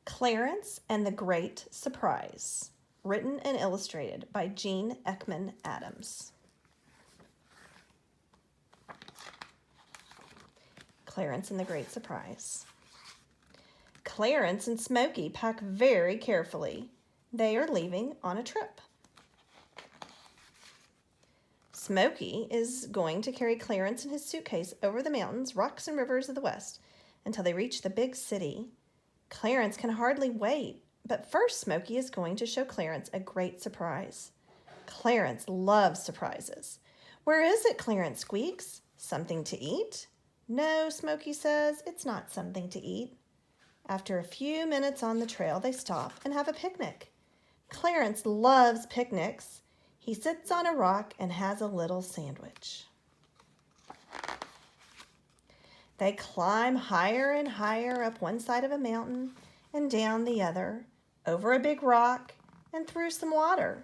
Clarence and the Great Surprise, written and illustrated by Jean Ekman Adams. Clarence and the Great Surprise. Clarence and Smoky pack very carefully. They are leaving on a trip. Smoky is going to carry Clarence and his suitcase over the mountains, rocks, and rivers of the West until they reach the big city. Clarence can hardly wait, but first Smoky is going to show Clarence a great surprise. Clarence loves surprises. "Where is it?" Clarence squeaks. "Something to eat?" "No," Smoky says, "it's not something to eat." After a few minutes on the trail, they stop and have a picnic. Clarence loves picnics. He sits on a rock and has a little sandwich. They climb higher and higher up one side of a mountain and down the other, over a big rock and through some water.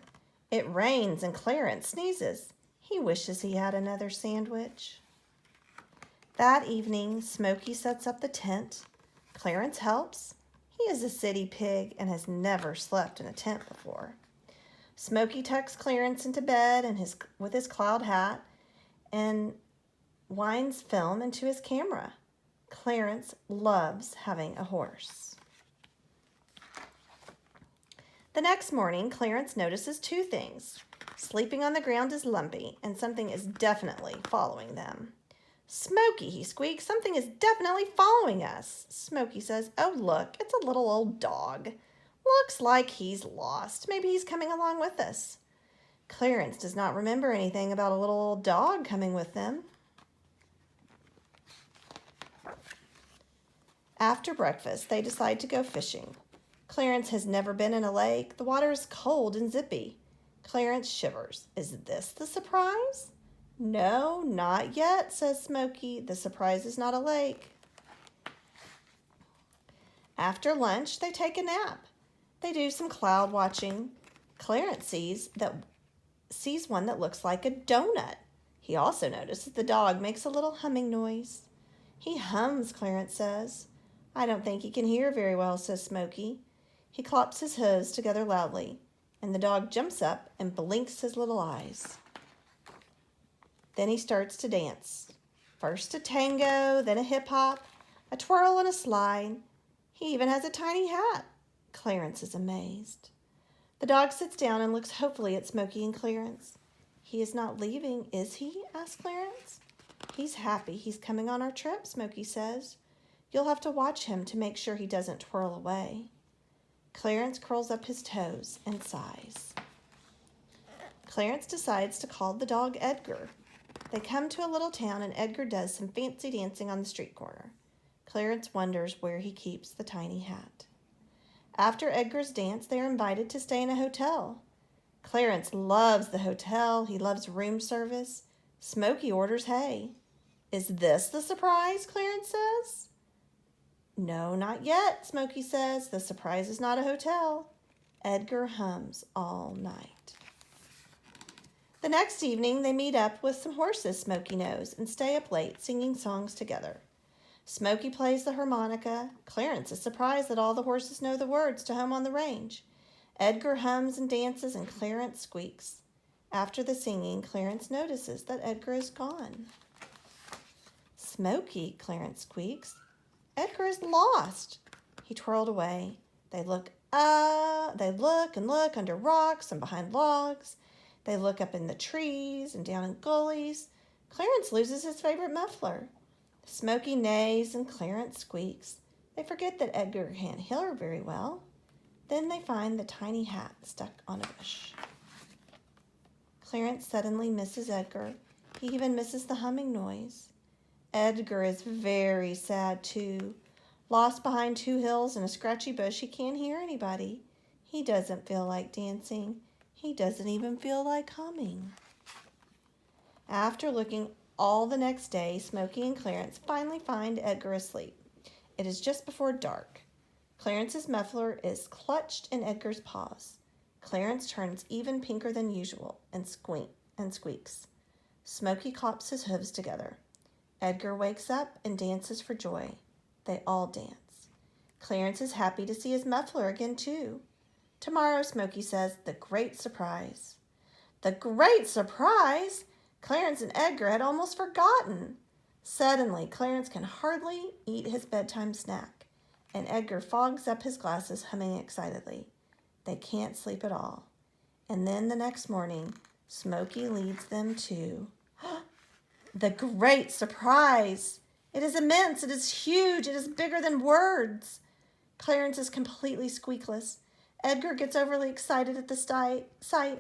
It rains and Clarence sneezes. He wishes he had another sandwich. That evening, Smoky sets up the tent. Clarence helps. He is a city pig and has never slept in a tent before. Smoky tucks Clarence into bed with his cloud hat and winds film into his camera. Clarence loves having a horse. The next morning, Clarence notices two things. Sleeping on the ground is Lumpy, and something is definitely following them. "Smoky," he squeaks, "something is definitely following us." Smoky says, "Oh, look, it's a little old dog. Looks like he's lost. Maybe he's coming along with us." Clarence does not remember anything about a little old dog coming with them. After breakfast, they decide to go fishing. Clarence has never been in a lake. The water is cold and zippy. Clarence shivers. Is this the surprise? "No, not yet," says Smoky. "The surprise is not a lake." After lunch, they take a nap. They do some cloud watching. Clarence sees one that looks like a donut. He also notices the dog makes a little humming noise. "He hums," Clarence says. "I don't think he can hear very well," says Smoky. He claps his hooves together loudly, and the dog jumps up and blinks his little eyes. Then he starts to dance. First a tango, then a hip-hop, a twirl and a slide. He even has a tiny hat. Clarence is amazed. The dog sits down and looks hopefully at Smoky and Clarence. "He is not leaving, is he?" asks Clarence. "He's happy he's coming on our trip," Smoky says. "You'll have to watch him to make sure he doesn't twirl away." Clarence curls up his toes and sighs. Clarence decides to call the dog Edgar. They come to a little town and Edgar does some fancy dancing on the street corner. Clarence wonders where he keeps the tiny hat. After Edgar's dance, they are invited to stay in a hotel. Clarence loves the hotel. He loves room service. Smoky orders hay. "Is this the surprise?" Clarence says. "No, not yet," Smoky says. "The surprise is not a hotel." Edgar hums all night. The next evening, they meet up with some horses Smoky knows and stay up late singing songs together. Smoky plays the harmonica. Clarence is surprised that all the horses know the words to Home on the Range. Edgar hums and dances and Clarence squeaks. After the singing, Clarence notices that Edgar is gone. "Smoky," Clarence squeaks, "Edgar is lost." He twirled away. They look and look under rocks and behind logs. They look up in the trees and down in gullies. Clarence loses his favorite muffler. Smoky neighs and Clarence squeaks. They forget that Edgar can't hear very well. Then they find the tiny hat stuck on a bush. Clarence suddenly misses Edgar. He even misses the humming noise. Edgar is very sad too. Lost behind two hills in a scratchy bush, he can't hear anybody. He doesn't feel like dancing. He doesn't even feel like humming. After looking all the next day, Smoky and Clarence finally find Edgar asleep. It is just before dark. Clarence's muffler is clutched in Edgar's paws. Clarence turns even pinker than usual and squeaks. Smoky claps his hooves together. Edgar wakes up and dances for joy. They all dance. Clarence is happy to see his muffler again, too. Tomorrow, Smoky says, the great surprise. The great surprise? Clarence and Edgar had almost forgotten. Suddenly, Clarence can hardly eat his bedtime snack, and Edgar fogs up his glasses, humming excitedly. They can't sleep at all. And then the next morning, Smoky leads them to the great surprise. It is immense. It is huge. It is bigger than words. Clarence is completely squeakless. Edgar gets overly excited at the sight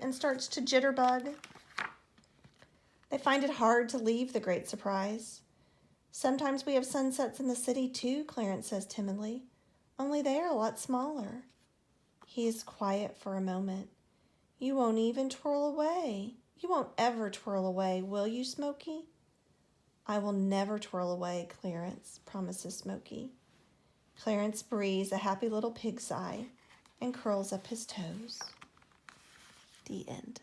and starts to jitterbug. They find it hard to leave the great surprise. Sometimes we have sunsets in the city too, Clarence says timidly, only they are a lot smaller. He is quiet for a moment. You won't even twirl away. You won't ever twirl away, will you, Smoky? I will never twirl away, Clarence, promises Smoky. Clarence breathes a happy little pig sigh and curls up his toes. The end.